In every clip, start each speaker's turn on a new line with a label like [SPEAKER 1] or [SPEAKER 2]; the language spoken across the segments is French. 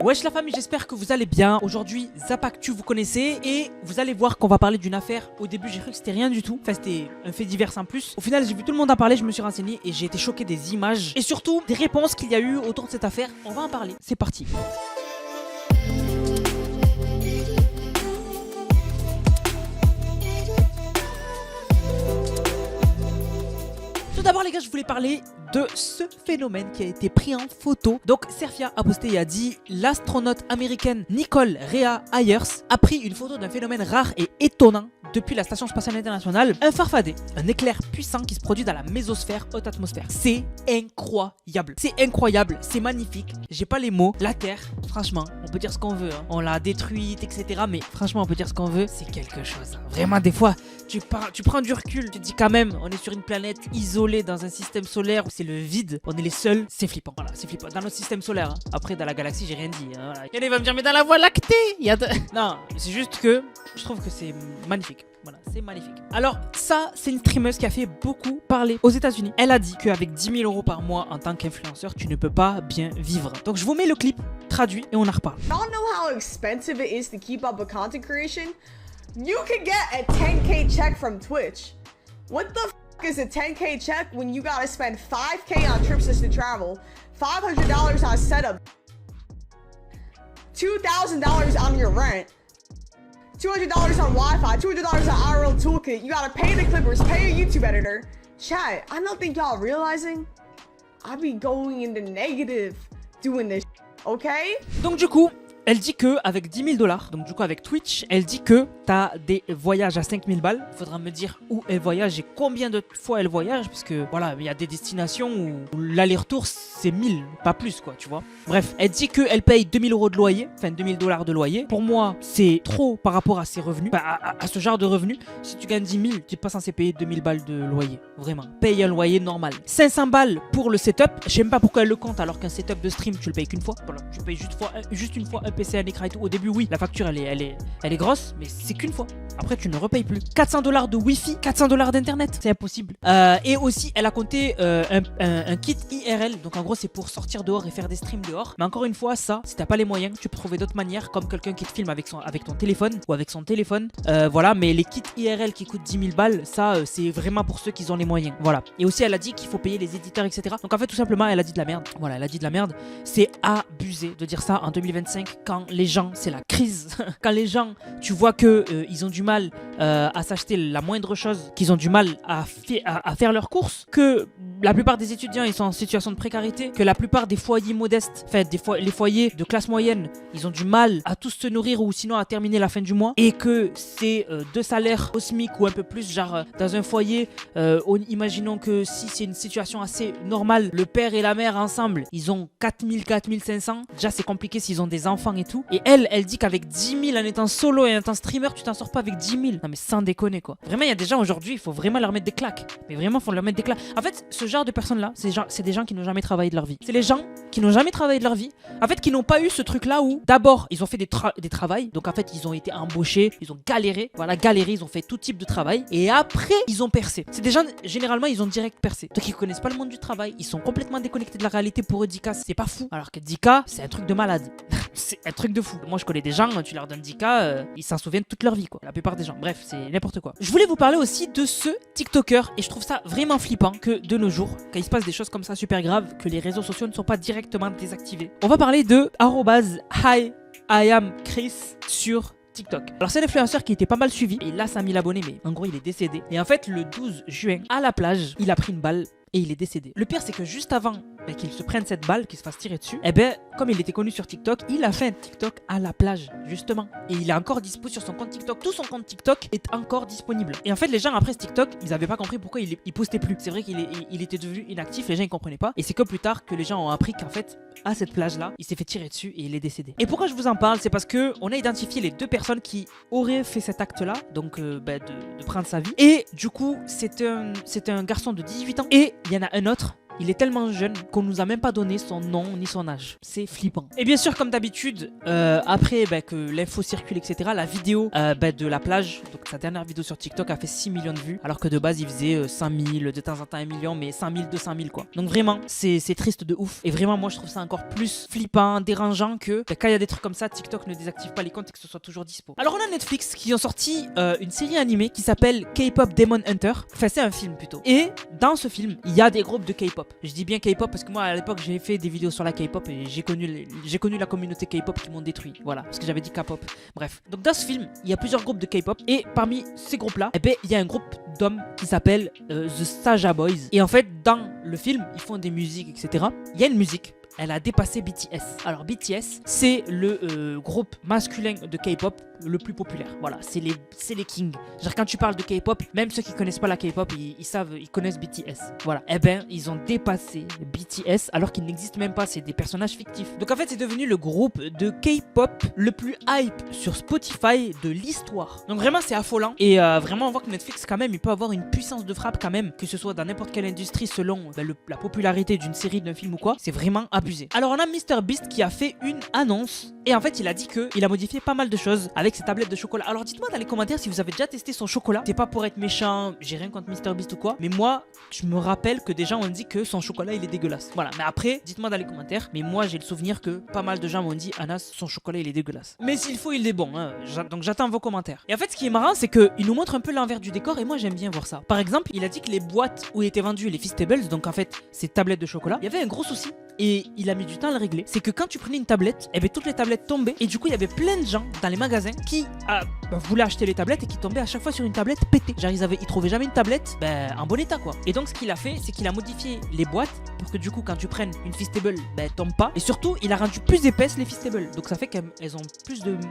[SPEAKER 1] Wesh la famille, j'espère que vous allez bien. Aujourd'hui, Zapactu, vous connaissez. Et vous allez voir qu'on va parler d'une affaire. Au début, j'ai cru que c'était rien du tout. Enfin, c'était un fait divers en plus. Au final, j'ai vu tout le monde en parler, je me suis renseigné et j'ai été choqué des images. Et surtout, des réponses qu'il y a eu autour de cette affaire. On va en parler. C'est parti. Tout d'abord les gars, je voulais parler de ce phénomène qui a été pris en photo. Donc Cerfia a posté et a dit: l'astronaute américaine Nicole Rhea Ayers a pris une photo d'un phénomène rare et étonnant depuis la station spatiale internationale. Un farfadet, un éclair puissant qui se produit dans la mésosphère, haute atmosphère. C'est incroyable. C'est incroyable, c'est magnifique. J'ai pas les mots. La Terre, franchement, on peut dire ce qu'on veut, hein. On l'a détruite, etc. Mais franchement, on peut dire ce qu'on veut. C'est quelque chose. Vraiment, des fois, tu prends du recul. Tu te dis quand même, on est sur une planète isolée dans un système solaire où c'est le vide. On est les seuls. C'est flippant. Voilà, c'est flippant. Dans notre système solaire. Hein. Après, dans la galaxie, j'ai rien dit. Hein, voilà. Il va me dire, mais dans la Voie lactée, il y a Non, c'est juste que je trouve que c'est magnifique. Voilà, c'est magnifique. Alors, ça, c'est une streameuse qui a fait beaucoup parler aux États-Unis. Elle a dit qu'avec 10 000 € par mois en tant qu'influenceur, tu ne peux pas bien vivre. Donc, je vous mets le clip traduit et on en reparle.
[SPEAKER 2] Y'all know how expensive it is to keep up with content creation? You could get a 10K check from Twitch. What the f is a 10K check when you gotta spend 5K on trips just to travel, $500 on setup, $2,000 on your rent, $200 on Wi-Fi, $200 on IRL toolkit. You gotta pay the clippers, pay a YouTube editor. Chat, I don't think y'all realizing I be going in the negative doing this, okay?
[SPEAKER 1] Donc du coup, elle dit que avec 10 000 $, donc du coup avec Twitch, elle dit que t'as des voyages à 5 000 balles. Faudra me dire où elle voyage et combien de fois elle voyage, parce que voilà, il y a des destinations où l'aller-retour c'est 1000, pas plus quoi, tu vois. Bref, elle dit qu'elle paye 2 000 € de loyer, enfin 2 000 $ de loyer. Pour moi, c'est trop par rapport à ses revenus, à ce genre de revenus. Si tu gagnes 10 000, tu n'es pas censé payer 2 000 balles de loyer, vraiment. Paye un loyer normal. 500 balles pour le setup, je sais même pas pourquoi elle le compte alors qu'un setup de stream tu le payes qu'une fois. Voilà, tu payes juste une fois un PC, un écran et tout. Au début, oui, la facture elle est grosse, mais c'est qu'une fois. Après, tu ne repayes plus. 400 $ de Wi-Fi, 400 $ d'internet, c'est impossible. Et aussi, elle a compté un kit IRL. Donc en gros, c'est pour sortir dehors et faire des streams dehors. Mais encore une fois, ça, si t'as pas les moyens, tu peux trouver d'autres manières, comme quelqu'un qui te filme avec ton téléphone ou avec son téléphone. Voilà, mais les kits IRL qui coûtent 10 000 balles, ça, c'est vraiment pour ceux qui ont les moyens. Voilà. Et aussi, elle a dit qu'il faut payer les éditeurs, etc. Donc en fait, tout simplement, elle a dit de la merde. Voilà, elle a dit de la merde. C'est abusé de dire ça en 2025 quand les gens, c'est la crise. Quand les gens, tu vois que ils ont du mal à s'acheter la moindre chose, qu'ils ont du mal à faire leurs courses, que la plupart des étudiants ils sont en situation de précarité, que la plupart des foyers modestes, enfin les foyers de classe moyenne, ils ont du mal à tous se nourrir ou sinon à terminer la fin du mois, et que c'est 2 salaires au SMIC ou un peu plus, genre dans un foyer, imaginons que si c'est une situation assez normale, le père et la mère ensemble, ils ont 4 500, déjà c'est compliqué s'ils ont des enfants et tout, et elle dit qu'avec 10 000 en étant solo et en étant streamer, tu t'en sors pas avec 10 000. Non mais sans déconner quoi. Vraiment, il y a des gens aujourd'hui, il faut vraiment leur mettre des claques. Mais vraiment, il faut leur mettre des claques. En fait, ce genre de personnes-là, c'est des gens qui n'ont jamais travaillé de leur vie. C'est les gens qui n'ont jamais travaillé de leur vie. En fait, qui n'ont pas eu ce truc-là où, d'abord, ils ont fait des travails. Donc en fait, ils ont été embauchés, ils ont galéré. Voilà, galéré, ils ont fait tout type de travail. Et après, ils ont percé. C'est des gens, généralement, ils ont direct percé. Donc ils connaissent pas le monde du travail. Ils sont complètement déconnectés de la réalité. Pour eux, 10K, c'est pas fou. Alors que 10K, c'est un truc de malade. C'est un truc de fou. Moi, je connais des gens, tu leur donnes 10K, ils s'en souviennent toute leur vie, quoi. La plupart des gens. Bref, c'est n'importe quoi. Je voulais vous parler aussi de ce TikToker, et je trouve ça vraiment flippant que de nos jours, quand il se passe des choses comme ça super graves, que les réseaux sociaux ne sont pas directement désactivés. On va parler de @HiIamChris sur TikTok. Alors c'est un influenceur qui était pas mal suivi, et là 5000 abonnés, mais en gros il est décédé. Et en fait le 12 juin, à la plage, il a pris une balle et il est décédé. Le pire c'est que juste avant qu'il se prenne cette balle, qu'il se fasse tirer dessus, et comme il était connu sur TikTok, il a fait un TikTok à la plage, justement. Et il est encore dispo sur son compte TikTok. Tout son compte TikTok est encore disponible. Et en fait, les gens après ce TikTok, ils avaient pas compris pourquoi il postait plus. C'est vrai qu'il était devenu inactif, les gens ils comprenaient pas. Et c'est que plus tard que les gens ont appris qu'en fait, à cette plage-là, il s'est fait tirer dessus et il est décédé. Et pourquoi je vous en parle? C'est parce que on a identifié les 2 personnes qui auraient fait cet acte-là, donc de prendre sa vie. Et du coup, c'est un garçon de 18 ans. Et il y en a un autre il est tellement jeune qu'on nous a même pas donné son nom ni son âge. C'est flippant. Et bien sûr, comme d'habitude, après que l'info circule, etc., la vidéo de la plage, donc sa dernière vidéo sur TikTok a fait 6 millions de vues, alors que de base il faisait 5 000, de temps en temps 1 million, mais 5 000, 200 000 quoi. Donc vraiment, c'est triste de ouf. Et vraiment, moi je trouve ça encore plus flippant, dérangeant que quand il y a des trucs comme ça, TikTok ne désactive pas les comptes et que ce soit toujours dispo. Alors on a Netflix qui ont sorti une série animée qui s'appelle K-Pop Demon Hunter. Enfin, c'est un film plutôt. Et dans ce film, il y a des groupes de K-pop. Je dis bien K-pop parce que moi à l'époque j'ai fait des vidéos sur la K-pop et j'ai connu la communauté K-pop qui m'ont détruit. Voilà, parce que j'avais dit K-pop. Bref. Donc dans ce film, il y a plusieurs groupes de K-pop et parmi ces groupes-là, il y a un groupe d'hommes qui s'appelle The Saja Boys. Et en fait, dans le film, ils font des musiques, etc. Il y a une musique. Elle a dépassé BTS. Alors BTS, c'est le groupe masculin de K-pop le plus populaire. Voilà, c'est les kings. Genre quand tu parles de K-pop, même ceux qui connaissent pas la K-pop, ils connaissent BTS. Voilà. Ils ont dépassé BTS alors qu'ils n'existent même pas. C'est des personnages fictifs. Donc en fait, c'est devenu le groupe de K-pop le plus hype sur Spotify de l'histoire. Donc vraiment, c'est affolant. Et vraiment, on voit que Netflix, quand même, il peut avoir une puissance de frappe quand même, que ce soit dans n'importe quelle industrie selon la popularité d'une série, d'un film ou quoi. C'est vraiment abusé. Alors on a MrBeast qui a fait une annonce et en fait il a dit qu'il a modifié pas mal de choses avec ses tablettes de chocolat. Alors dites-moi dans les commentaires si vous avez déjà testé son chocolat. C'est pas pour être méchant, j'ai rien contre MrBeast ou quoi, mais moi je me rappelle que des gens ont dit que son chocolat il est dégueulasse. Voilà, mais après dites-moi dans les commentaires, mais moi j'ai le souvenir que pas mal de gens m'ont dit Anas son chocolat il est dégueulasse. Mais s'il faut il est bon, hein. Donc j'attends vos commentaires. Et en fait ce qui est marrant c'est qu'il nous montre un peu l'envers du décor et moi j'aime bien voir ça. Par exemple il a dit que les boîtes où étaient vendus les Feastables, donc en fait ces tablettes de chocolat, il y avait un gros souci. Et il a mis du temps à le régler. C'est que quand tu prenais une tablette, toutes les tablettes tombaient. Et du coup, il y avait plein de gens dans les magasins qui voulaient acheter les tablettes et qui tombaient à chaque fois sur une tablette pétée. Genre, ils trouvaient jamais une tablette en bon état, quoi. Et donc, ce qu'il a fait, c'est qu'il a modifié les boîtes pour que du coup, quand tu prennes une Feastable, elle tombe pas. Et surtout, il a rendu plus épaisses les Feastables. Donc, ça fait qu'elles ont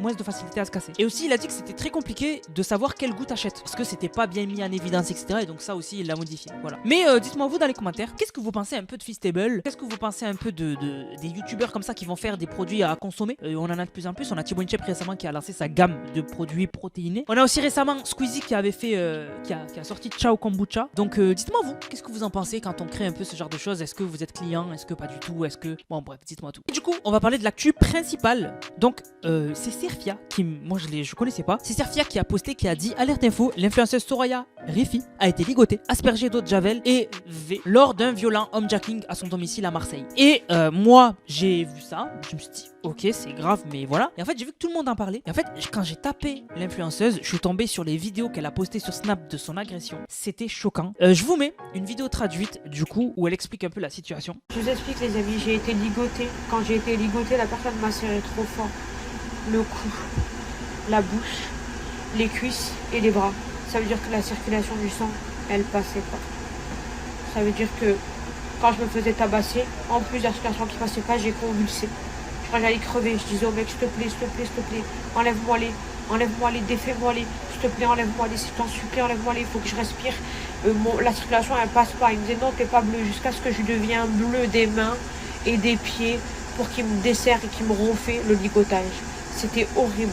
[SPEAKER 1] moins de facilité à se casser. Et aussi, il a dit que c'était très compliqué de savoir quel goût t'achètes. Parce que c'était pas bien mis en évidence, etc. Et donc, ça aussi, il l'a modifié. Voilà. Mais dites-moi vous dans les commentaires, qu'est-ce que vous pensez un peu de Feastable? Qu'est-ce que vous pensez un peu des youtubeurs comme ça qui vont faire des produits à consommer? On en a de plus en plus. On a Thibaut Inchep récemment qui a lancé sa gamme de produits protéinés. On a aussi récemment Squeezie qui avait fait qui a sorti Ciao Kombucha. Donc dites-moi vous, qu'est-ce que vous en pensez quand on crée un peu ce genre de choses? Est-ce que vous êtes client? Est-ce que pas du tout? Est-ce que... Bon bref, dites-moi tout. Et du coup, on va parler de l'actu principale. Donc c'est Serfia qui... Moi je connaissais pas. C'est Serfia qui a posté, qui a dit alerte info, l'influenceuse Soraya Rifi a été ligotée, aspergée d'eau de javel et V lors d'un violent homejacking à son domicile à Marseille. Et moi j'ai vu ça, je me suis dit ok c'est grave mais voilà. Et en fait j'ai vu que tout le monde en parlait. Et en fait quand j'ai tapé l'influenceuse, je suis tombé sur les vidéos qu'elle a postées sur Snap de son agression. C'était choquant. Je vous mets une vidéo traduite du coup où elle explique un peu la situation.
[SPEAKER 3] Je vous explique les amis, j'ai été ligotée. Quand j'ai été ligotée, la personne m'a serré trop fort. Le cou, la bouche, les cuisses et les bras. Ça veut dire que la circulation du sang, elle passait pas. Ça veut dire que quand je me faisais tabasser, en plus de la circulation qui passait pas, j'ai convulsé. Je crois que j'allais crever. Je disais au mec, s'il te plaît, enlève-moi les, défais-moi les, s'il te plaît, enlève-moi les, si t'en supplie, enlève-moi les, il faut que je respire. La circulation, elle passe pas. Il me disait non, t'es pas bleu, jusqu'à ce que je devienne bleu des mains et des pieds pour qu'il me desserre et qu'il me refait le ligotage. C'était horrible,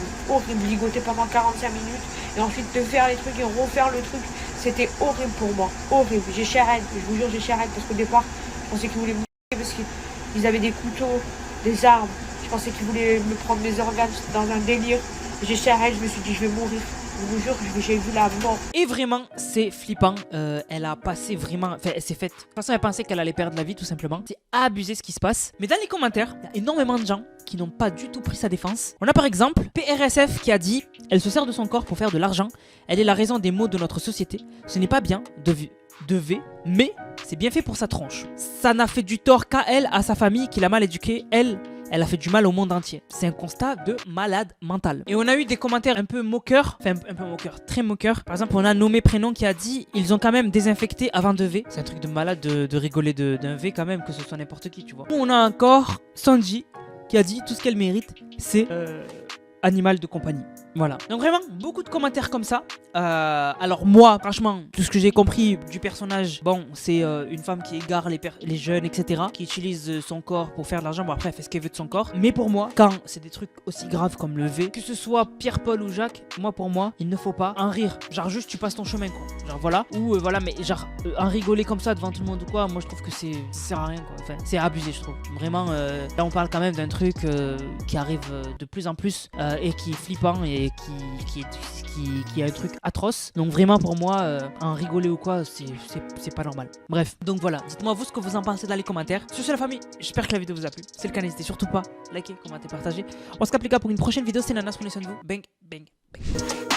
[SPEAKER 3] ligoter pendant 45 minutes et ensuite de faire les trucs et refaire le truc. C'était horrible pour moi, horrible. J'ai charrette, je vous jure, j'ai charrette parce qu'au départ, je pensais qu'ils voulaient me tuer parce qu'ils avaient des couteaux, des armes. Je pensais qu'ils voulaient me prendre mes organes dans un délire. J'ai charrette, je me suis dit, je vais mourir. Je vous jure, j'ai vu la mort.
[SPEAKER 1] Et vraiment, c'est flippant. Elle a passé vraiment... Enfin, elle s'est faite... De toute façon, elle pensait qu'elle allait perdre la vie, tout simplement. C'est abusé ce qui se passe. Mais dans les commentaires, il y a énormément de gens qui n'ont pas du tout pris sa défense. On a par exemple PRSF qui a dit « Elle se sert de son corps pour faire de l'argent. Elle est la raison des maux de notre société. Ce n'est pas bien de V, mais c'est bien fait pour sa tronche. Ça n'a fait du tort qu'à elle, à sa famille, qui l'a mal éduquée. Elle a fait du mal au monde entier. C'est un constat de malade mental. Et on a eu des commentaires un peu moqueurs, enfin un peu moqueurs, très moqueurs. Par exemple, on a nommé prénom qui a dit « Ils ont quand même désinfecté avant de V ». C'est un truc de malade de rigoler d'un V quand même, que ce soit n'importe qui, tu vois. On a encore Sanji qui a dit « Tout ce qu'elle mérite, c'est animal de compagnie. Voilà. Donc vraiment, beaucoup de commentaires comme ça. Alors moi, franchement, tout ce que j'ai compris du personnage, bon, c'est une femme qui égare les jeunes, etc. Qui utilise son corps pour faire de l'argent. Bon, après, elle fait ce qu'elle veut de son corps. Mais pour moi, quand c'est des trucs aussi graves comme le V, que ce soit Pierre, Paul ou Jacques, pour moi, il ne faut pas en rire. Genre juste, tu passes ton chemin, quoi. Genre voilà. Ou voilà, mais genre, en rigoler comme ça devant tout le monde ou quoi, moi je trouve que ça sert à rien, quoi. Enfin, c'est abusé, je trouve. Vraiment, là on parle quand même d'un truc qui arrive de plus en plus et qui est flippant et qui est un truc atroce. Donc vraiment pour moi, en rigoler ou quoi, c'est pas normal. Bref, donc voilà. Dites-moi vous ce que vous en pensez dans les commentaires. Sur ce la famille, j'espère que la vidéo vous a plu. C'est le cas, n'hésitez surtout pas à liker, commenter, partager. On se capte les gars pour une prochaine vidéo. C'est Nanas, prenez soin de vous. Bang, bang, bang.